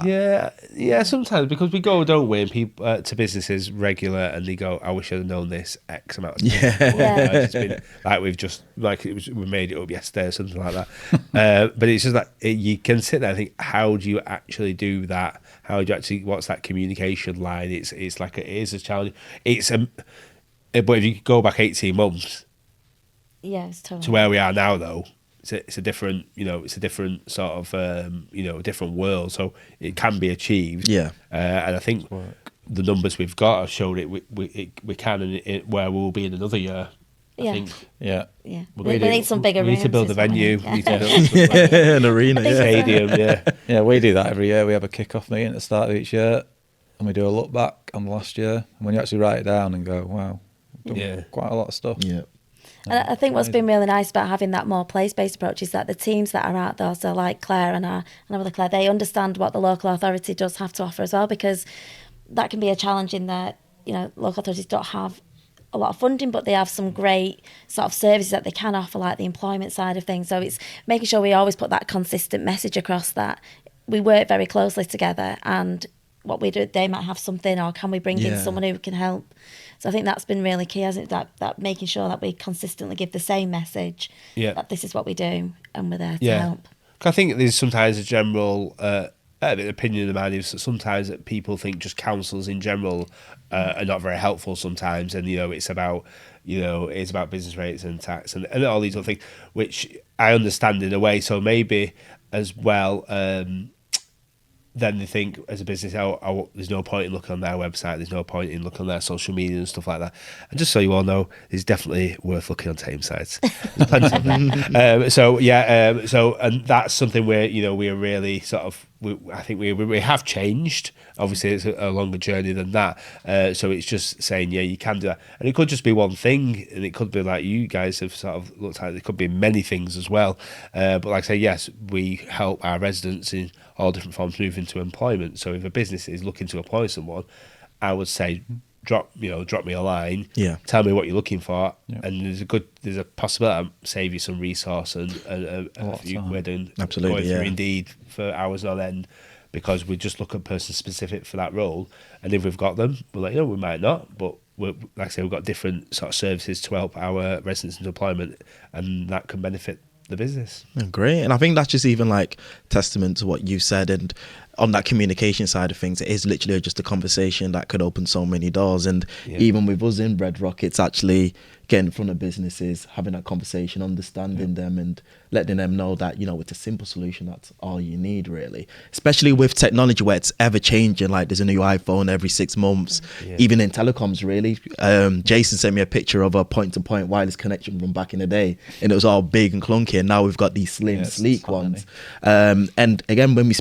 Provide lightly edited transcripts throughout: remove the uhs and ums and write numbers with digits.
Yeah. Sometimes because we go, don't we, and people to businesses regular, and they go, "I wish I'd have known this X amount of time." It's been like we made it up yesterday or something like that. But it's just like you can sit there and think, how do you actually do that? How do you actually? What's that communication line? It's like it is a challenge. But if you go back 18 months, it's totally to where we are now, though. It's a different, it's a different sort of, a different world. So it can be achieved. Yeah. And I think the numbers we've got have showed we can, and where we'll be in another year. I think. Yeah. We need some bigger rooms. We need to build a venue. We need to build an arena, stadium. Yeah, we do that every year. We have a kick-off meeting at the start of each year, and we do a look back on the last year. And when you actually write it down and go, wow, we've done quite a lot of stuff. Yeah. And I think what's been really nice about having that more place-based approach is that the teams that are out there, so like Claire and our other Claire, they understand what the local authority does have to offer as well, because that can be a challenge in that, local authorities don't have a lot of funding, but they have some great sort of services that they can offer, like the employment side of things. So it's making sure we always put that consistent message across that we work very closely together, and what we do, they might have something, or can we bring in someone who can help? So I think that's been really key, hasn't it? That making sure that we consistently give the same message, that this is what we do and we're there to help. I think there's sometimes a general opinion of mine is that sometimes that people think just councils in general are not very helpful sometimes, and it's about business rates and tax and all these other things, which I understand in a way. So maybe as well. Then they think as a business, there's no point in looking on their website, there's no point in looking on their social media and stuff like that. And just so you all know, it's definitely worth looking on Tameside. There's plenty of them. And that's something where we are really sort of. I think we have changed. Obviously, it's a longer journey than that. So it's just saying, you can do that, and it could just be one thing, and it could be like you guys have sort of looked at. It could be many things as well. But like I say, yes, we help our residents in all different forms move into employment. So if a business is looking to employ someone, I would say drop me a line. Tell me what you're looking for, and there's a possibility I'll save you some resource and a few quid and absolutely going through Indeed for hours on end, because we just look at person specific for that role, and if we've got them, we'll let you know. We might not, but like I say, we've got different sort of services to help our residents into employment, and that can benefit the business. Great. And I think that's just even like testament to what you said, and on that communication side of things, it is literally just a conversation that could open so many doors. And even with us in Red Rock, it's actually getting in front of businesses, having that conversation, understanding them, and letting them know that it's a simple solution. That's all you need, really. Especially with technology where it's ever changing, like there's a new iPhone every 6 months, even in telecoms, really. Jason sent me a picture of a point-to-point wireless connection from back in the day, and it was all big and clunky, and now we've got these slim, sleek ones. And again, when we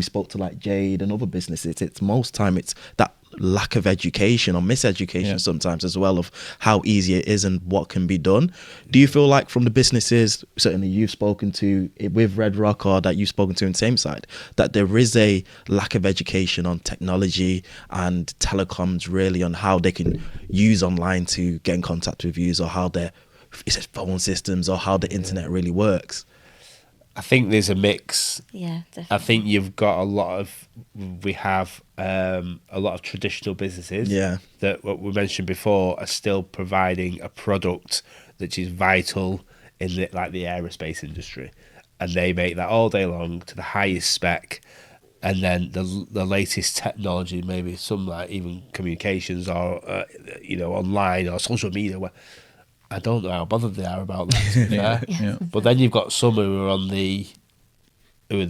spoke to like Jade and other businesses, it's most time it's that lack of education or miseducation sometimes as well of how easy it is and what can be done. Do you feel like from the businesses certainly you've spoken to with Red Rock or that you've spoken to in Tameside, that there is a lack of education on technology and telecoms, really, on how they can use online to get in contact with users, or how their phone systems or how the internet really works? I think there's a mix. Yeah, definitely. I think you've got we have a lot of traditional businesses that, what we mentioned before, are still providing a product that is vital in the aerospace industry, and they make that all day long to the highest spec, and then the latest technology, maybe some like even communications or online or social media. I don't know how bothered they are about that. But then you've got some who are the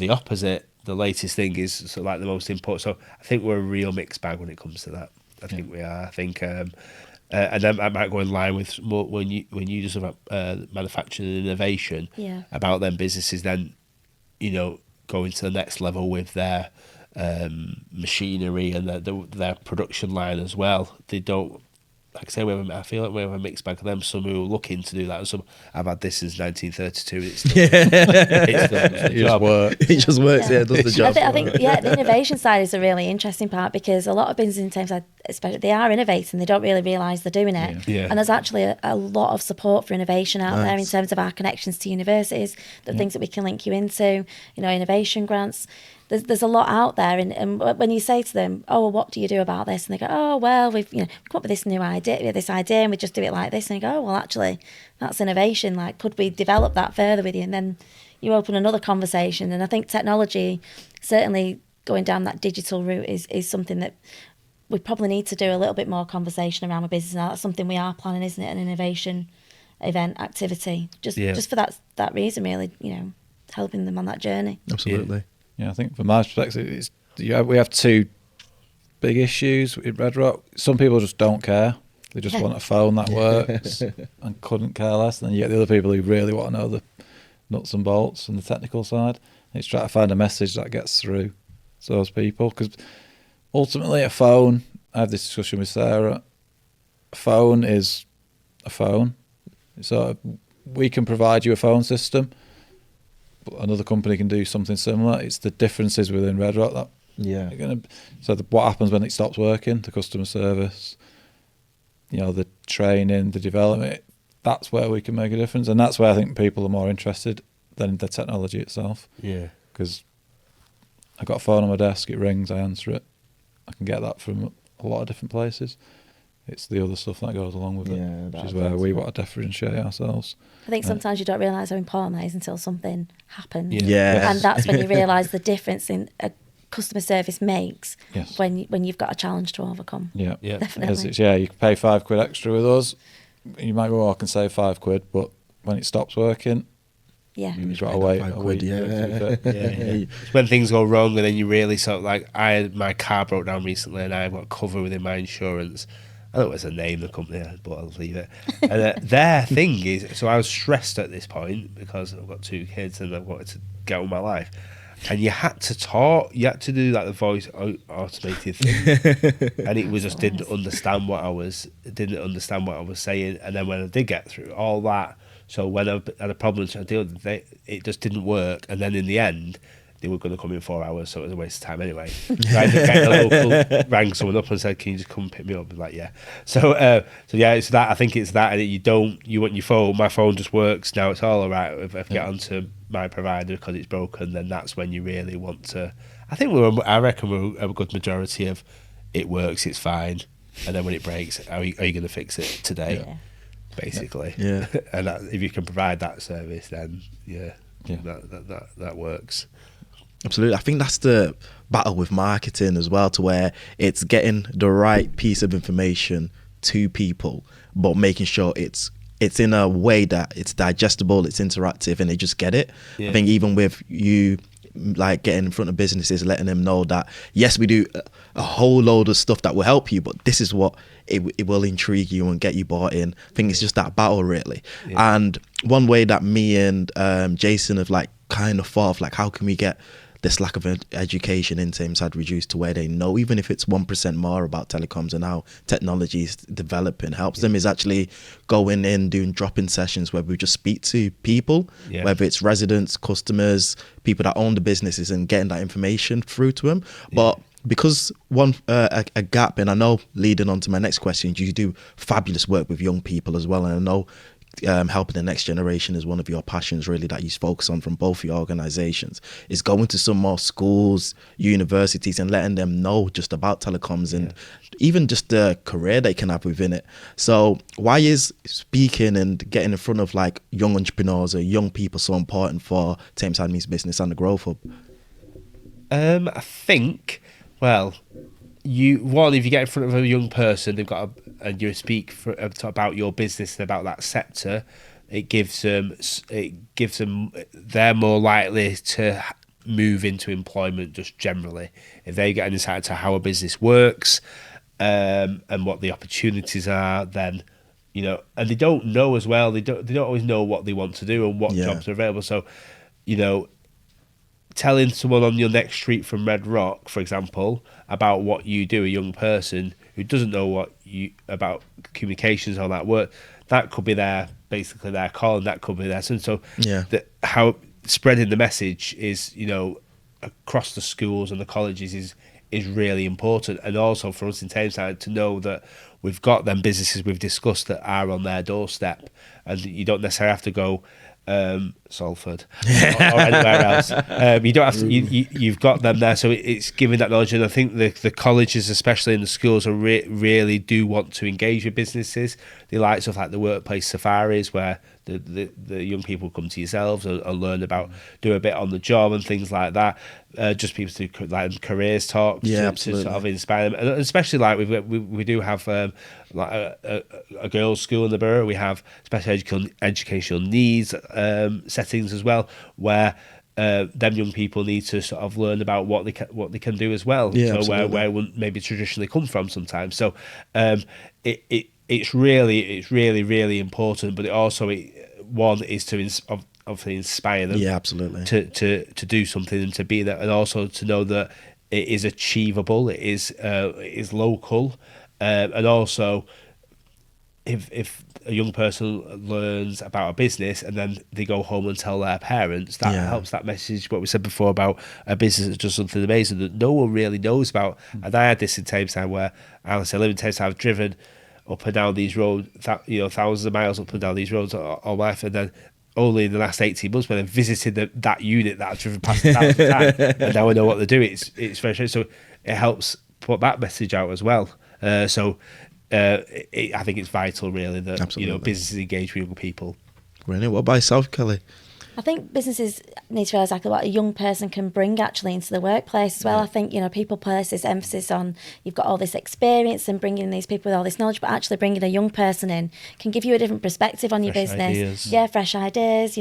opposite. The latest thing is sort of like the most important. So I think we're a real mixed bag when it comes to that. I think we are. I think, and then I might go in line with more when you just about manufacturing and innovation, about them businesses then, going to the next level with their machinery and their production line as well. They don't. Like I say, I feel like we have a mixed bag of them. Some who are looking to do that, and some I've had this since 1932. It just works. It does the job. I think the innovation side is a really interesting part, because a lot of businesses in Tameside, especially, they are innovating. They don't really realise they're doing it. And there's actually a lot of support for innovation out there in terms of our connections to universities, the things that we can link you into, innovation grants. there's a lot out there, and when you say to them, oh, well, what do you do about this, and they go, oh, well, we've come up with this new idea, and we just do it like this, and you go, oh, well, actually, that's innovation. Like, could we develop that further with you? And then you open another conversation. And I think technology, certainly going down that digital route, is something that we probably need to do a little bit more conversation around with business now. That's something we are planning, isn't it? An innovation event activity, just for that reason, really, helping them on that journey. Absolutely. Yeah, I think from my perspective, we have two big issues in Red Rock. Some people just don't care. They just want a phone that works and couldn't care less. And then you get the other people who really want to know the nuts and bolts and the technical side. And it's trying to find a message that gets through to those people. Because ultimately, a phone, I have this discussion with Sarah, a phone is a phone. So we can provide you a phone system, but another company can do something similar. It's the differences within Red Rock that what happens when it stops working, the customer service, the training, the development, that's where we can make a difference. And that's where I think people are more interested than the technology itself. Yeah. Because I've got a phone on my desk, it rings, I answer it. I can get that from a lot of different places. It's the other stuff that goes along with it, which is where we want to differentiate ourselves. I think sometimes you don't realise how important that is until something happens. Yeah. And that's when you realise the difference in a customer service makes when you've got a challenge to overcome. Yeah, Definitely. You can pay £5 extra with us. You might go, I can save £5, but when it stops working, you've got to wait a week. It's when things go wrong, and then you really my car broke down recently, and I've got cover within my insurance. I don't know what's the name of the company, but I'll leave it. And their thing is, so I was stressed at this point because I've got 2 kids and I wanted to get on with my life. And you had to talk, you had to do the voice automated thing, and it was just didn't understand what I was saying. And then when I did get through all that, so when I had a problem to deal with it, it just didn't work. And then in the end, they were going to come in 4 hours, so it was a waste of time anyway. So I rang someone up and said, "Can you just come pick me up?" I was like, "Yeah." So it's that. I think it's that. And you want your phone. My phone just works now. It's all alright. If I get onto my provider because it's broken, then that's when you really want to. I reckon we're a good majority of it works. It's fine, and then when it breaks, are you going to fix it today? Yeah. Basically, yeah. And if you can provide that service, then that works. Absolutely. I think that's the battle with marketing as well, to where it's getting the right piece of information to people, but making sure it's in a way that it's digestible, it's interactive, and they just get it. Yeah. I think even with you, like getting in front of businesses, letting them know that, yes, we do a whole load of stuff that will help you, but this is what it will intrigue you and get you bought in. I think it's just that battle, really. Yeah. And one way that me and Jason have kind of thought of, how can we get this lack of education in Tameside reduced to where they know, even if it's 1% more about telecoms and how technology is developing, helps them, is actually going in, doing drop-in sessions where we just speak to people, whether it's residents, customers, people that own the businesses, and getting that information through to them. But because a gap, and I know leading on to my next question, you do fabulous work with young people as well, and I know helping the next generation is one of your passions, really, that you focus on from both your organizations, is going to some more schools, universities, and letting them know just about telecoms and even just the career they can have within it. So why is speaking and getting in front of young entrepreneurs or young people so important for Tameside Meets Business and the Growth Hub? I think, well, if you get in front of a young person, they've got and you speak about your business and about that sector, it gives them they're more likely to move into employment just generally if they get an insight into how a business works and what the opportunities are. Then and they don't know as well. They don't always know what they want to do and what jobs are available. So telling someone on your next street from Red Rock, for example, about what you do, a young person who doesn't know about communications or that work, that could be their call, and that could be their son. So how spreading the message is, across the schools and the colleges is really important. And also for us in Tameside to know that we've got them businesses we've discussed that are on their doorstep, and you don't necessarily have to go Salford or anywhere else. You don't have to. You've got them there, so it's giving that knowledge. And I think the colleges, especially in the schools, are really do want to engage with businesses. They like stuff like the workplace safaris, where the young people come to yourselves and learn about, do a bit on the job and things like that. Just people to like careers talks, to sort of inspire them, and especially like we do have like a girls' school in the borough. We have special educational needs settings as well, where them young people need to sort of learn about what they can do as well. Where it wouldn't maybe traditionally come from sometimes. So it's really important, but it also one is to obviously inspire them. Yeah, absolutely. To do something and to be there, and also to know that it is achievable. It is local, and also if a young person learns about a business and then they go home and tell their parents, that helps that message. What we said before about a business that's does something amazing that no one really knows about. And I had this in Tameside, where I live in Tameside. I've driven up and down these roads, thousands of miles up and down these roads all my life, and then only in the last 18 months when I visited that unit that I've driven past 1,000 times, and now I know what they do. It's very strange. So it helps put that message out as well. I think it's vital, really, that businesses engage with young people. Brilliant. What about yourself, Kelly? I think businesses need to realise exactly what a young person can bring actually into the workplace as well. I think, people place this emphasis on you've got all this experience and bringing these people with all this knowledge, but actually bringing a young person in can give you a different perspective on your business. Ideas. Yeah, fresh ideas,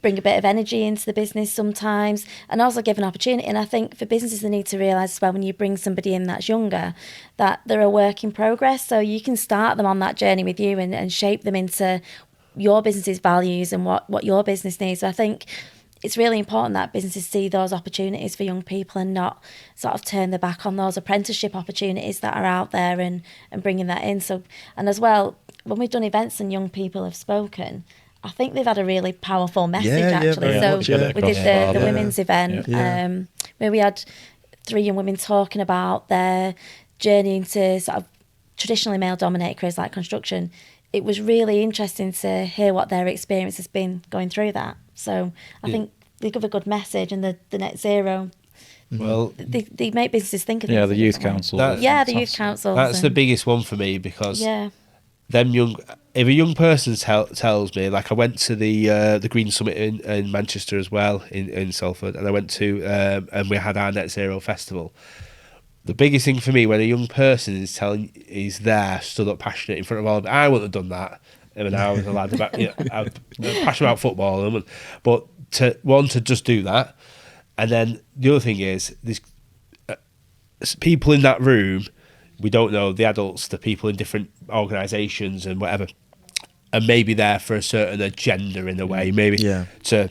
bring a bit of energy into the business sometimes, and also give an opportunity. And I think for businesses, they need to realise as well, when you bring somebody in that's younger, that they're a work in progress. So you can start them on that journey with you and shape them into your business's values and what your business needs. So I think it's really important that businesses see those opportunities for young people and not sort of turn their back on those apprenticeship opportunities that are out there and bringing that in. So, and as well, when we've done events and young people have spoken, I think they've had a really powerful message actually. So we did the women's event where we had 3 young women talking about their journey into sort of traditionally male-dominated careers like construction. It was really interesting to hear what their experience has been going through that. So I think they give a good message, and the net zero. Well, they make businesses think of the youth council. The youth council. That's the biggest one for me, because if a young person tells me, like I went to the Green Summit in Manchester as well, in Salford, and I went to and we had our net zero festival. The biggest thing for me, when a young person is there, stood up passionate in front of all of them, I wouldn't have done that when I was a lad. I'm passionate about football, but to just do that. And then the other thing is, there's people in that room, we don't know, the adults, the people in different organisations and whatever, are maybe there for a certain agenda in a way, maybe to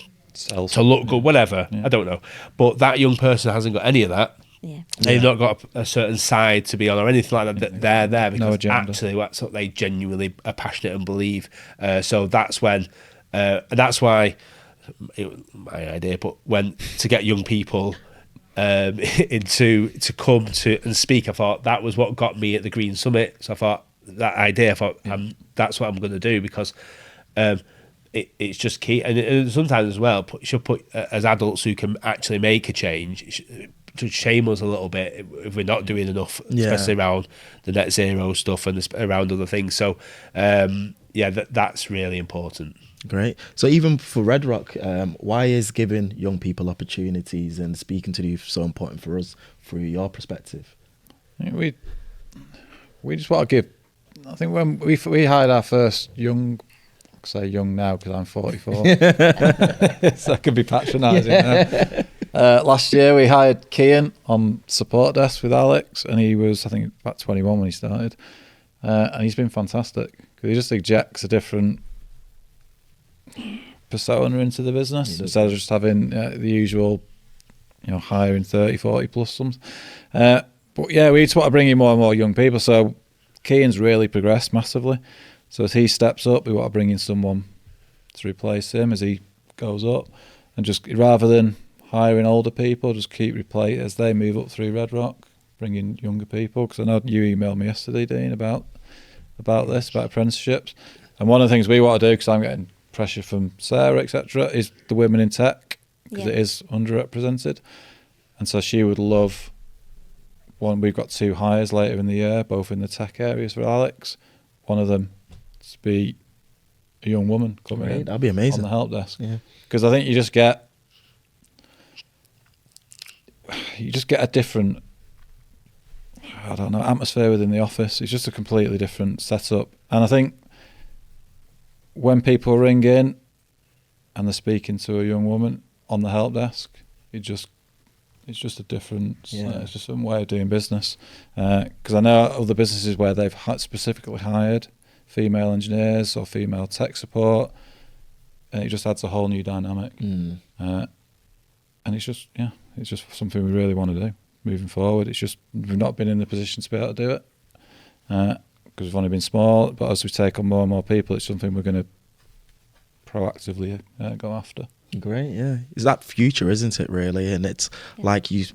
look good, whatever, I don't know. But that young person hasn't got any of that. They've not got a certain side to be on or anything like that. They're there because actually that's what they genuinely are passionate and believe. So that's when, that's why, my idea, but when to get young people to come to and speak, I thought that was what got me at the Green Summit. So I thought that's what I'm going to do, because it's just key. And sometimes as well, should put as adults who can actually make a change, to shame us a little bit if we're not doing enough, especially around the net zero stuff and around other things. So that's really important. Great. So even for Red Rock, why is giving young people opportunities and speaking to youth so important for us, through your perspective? We just want to give. I think when we hired our first young, I say young now because I'm 44, so I could be patronising now. Last year we hired Kian on support desk with Alex, and he was, I think, about 21 when he started, and he's been fantastic because he just injects a different persona into the business instead of just having the usual, hiring 30, 40 plus something. But yeah, we just want to bring in more and more young people. So Kian's really progressed massively. So as he steps up, we want to bring in someone to replace him as he goes up, and just rather than hiring older people, just keep replace as they move up through Red Rock, bring in younger people. Because I know you emailed me yesterday, Dean, about this, about apprenticeships. And one of the things we want to do, because I'm getting pressure from Sarah, etc., is the women in tech, because Yeah. it is underrepresented. And so she would love one. We've got 2 hires later in the year, both in the tech areas for Alex. One of them to be a young woman coming in. That'd be amazing on the help desk. Yeah. Because I think you just get a different, I don't know, atmosphere within the office. It's just a completely different setup. And I think when people ring in and they're speaking to a young woman on the help desk, it's just a different, it's just some way of doing business. Because I know other businesses where they've specifically hired female engineers or female tech support, and it just adds a whole new dynamic. And it's just something we really want to do moving forward. It's just we've not been in the position to be able to do it because we've only been small. But as we take on more and more people, it's something we're going to proactively go after. Great, yeah. It's that future, isn't it, really? And it's like you,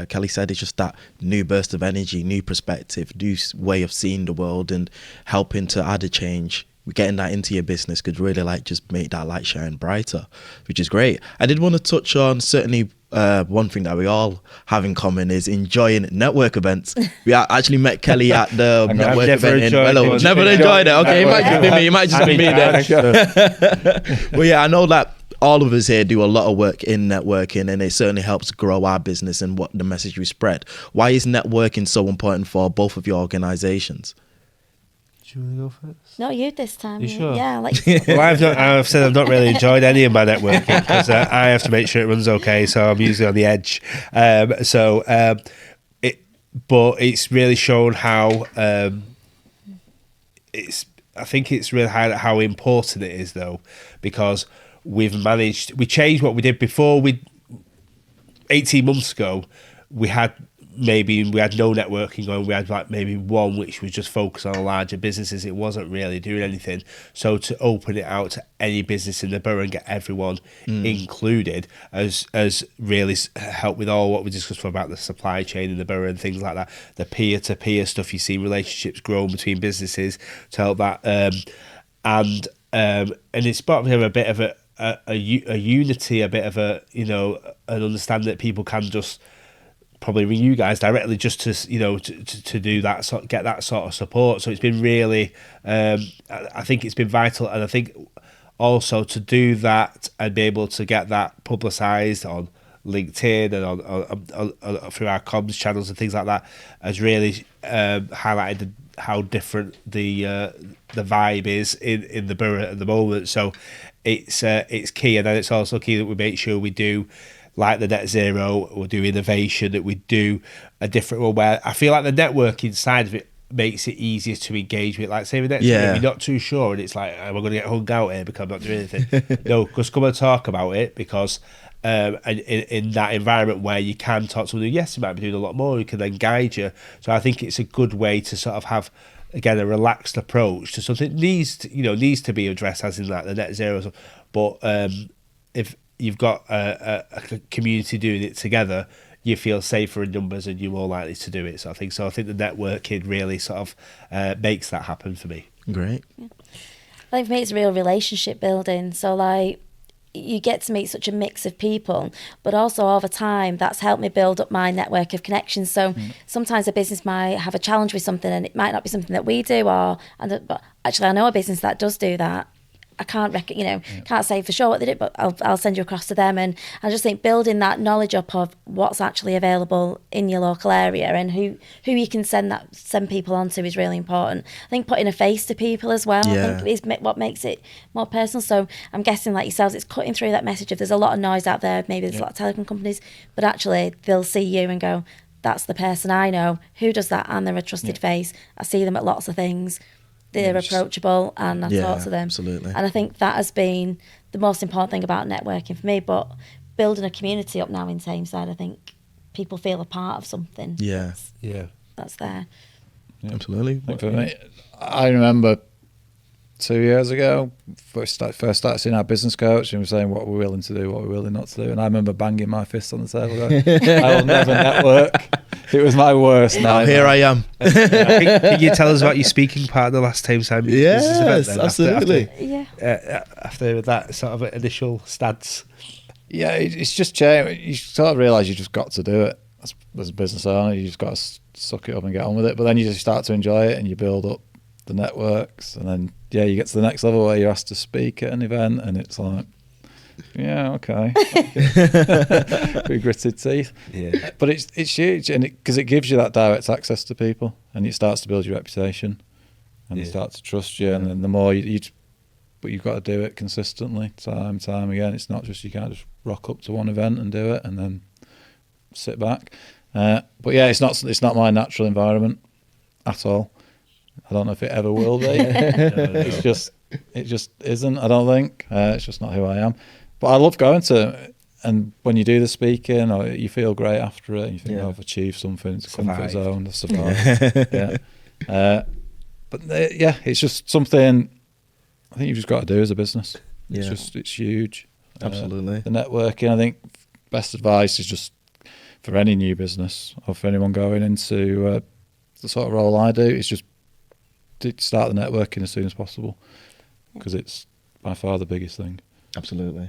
Kelly said, it's just that new burst of energy, new perspective, new way of seeing the world and helping to add a change. Getting that into your business could really like just make that light shine brighter, which is great. I did want to touch on certainly one thing that we all have in common is enjoying network events. We actually met Kelly at the network event in Wellow. Never enjoyed it. Okay, it might just be me. It might just be me then. Well, yeah, I know that all of us here do a lot of work in networking, and it certainly helps grow our business and what the message we spread. Why is networking so important for both of your organisations? Do you want to go first? No, you this time. You sure? Yeah, like. Well, I've said I've not really enjoyed any of my networking because I have to make sure it runs okay, so I'm usually on the edge. But it's really shown how I think it's really highlighted how important it is, though, because we changed what we did before. 18 months ago, we had no networking going. We had like maybe one which was just focused on larger businesses. It wasn't really doing anything. So to open it out to any business in the borough and get everyone included has really helped with all what we discussed about the supply chain in the borough and things like that. The peer-to-peer stuff, you see relationships growing between businesses to help that. And it's brought a bit of a unity, a bit of an understanding that people can just probably ring you guys directly just to to do that, get that sort of support. So it's been really I think it's been vital, and I think also to do that and be able to get that publicised on LinkedIn and on through our comms channels and things like that has really highlighted how different the vibe is in the borough at the moment. So it's key, and then it's also key that we make sure we do like the net zero, we'll do innovation, that we do a different one where I feel like the networking side of it makes it easier to engage with. Like say the next week, you're not too sure and it's like, am I going to get hung out here because I'm not doing anything? No, just come and talk about it, because in that environment where you can talk to someone who, yes, you might be doing a lot more, who can then guide you. So I think it's a good way to sort of have, again, a relaxed approach to something that needs to be addressed, as in like the net zero. But if you've got a community doing it together, you feel safer in numbers and you're more likely to do it. So I think the networking really sort of makes that happen for me. Great. Yeah. I think for me it's real relationship building. So like you get to meet such a mix of people, but also over time that's helped me build up my network of connections. So sometimes a business might have a challenge with something and it might not be something that we do, but actually I know a business that does do that. I can't can't say for sure what they do, but I'll send you across to them. And I just think building that knowledge up of what's actually available in your local area and who you can send people on to is really important. I think putting a face to people as well, I think is what makes it more personal. So I'm guessing like yourselves, it's cutting through that message of there's a lot of noise out there, maybe there's a lot of telecom companies, but actually they'll see you and go, that's the person I know who does that, and they're a trusted face. I see them at lots of things. They're approachable and I talk to them. Absolutely. And I think that has been the most important thing about networking for me. But building a community up now in Tameside, I think people feel a part of something. Yeah. That's there. Yeah. Absolutely. For me, I remember 2 years ago, first started seeing our business coach, and we were saying what we're willing to do, what we're willing not to do. And I remember banging my fist on the table going, I will never network. It was my worst Now nightmare. here I am. Can you tell us about your speaking part of the last Tameside business event Yes, then, absolutely. Yeah. after that sort of initial stance? Yeah, it's just changed. You sort of realise you just got to do it as a business owner. You just got to suck it up and get on with it. But then you just start to enjoy it, and you build up the networks, and then you get to the next level where you're asked to speak at an event, and it's like, yeah, okay, with gritted teeth. Yeah. But it's huge, and because it gives you that direct access to people, and it starts to build your reputation, and they start to trust you, and then the more but you've got to do it consistently, time again. It's not just, you can't just rock up to one event and do it and then sit back. But yeah, it's not my natural environment at all. I don't know if it ever will be. It just isn't. I don't think it's just not who I am. But I love going to, and when you do the speaking, or you feel great after it, and you think, I've achieved something. It's a comfort zone. I've survived. But it's just something I think you've just got to do as a business. It's huge. Absolutely. The networking, I think, best advice is just for any new business or for anyone going into the sort of role I do, is just to start the networking as soon as possible, because it's by far the biggest thing. Absolutely.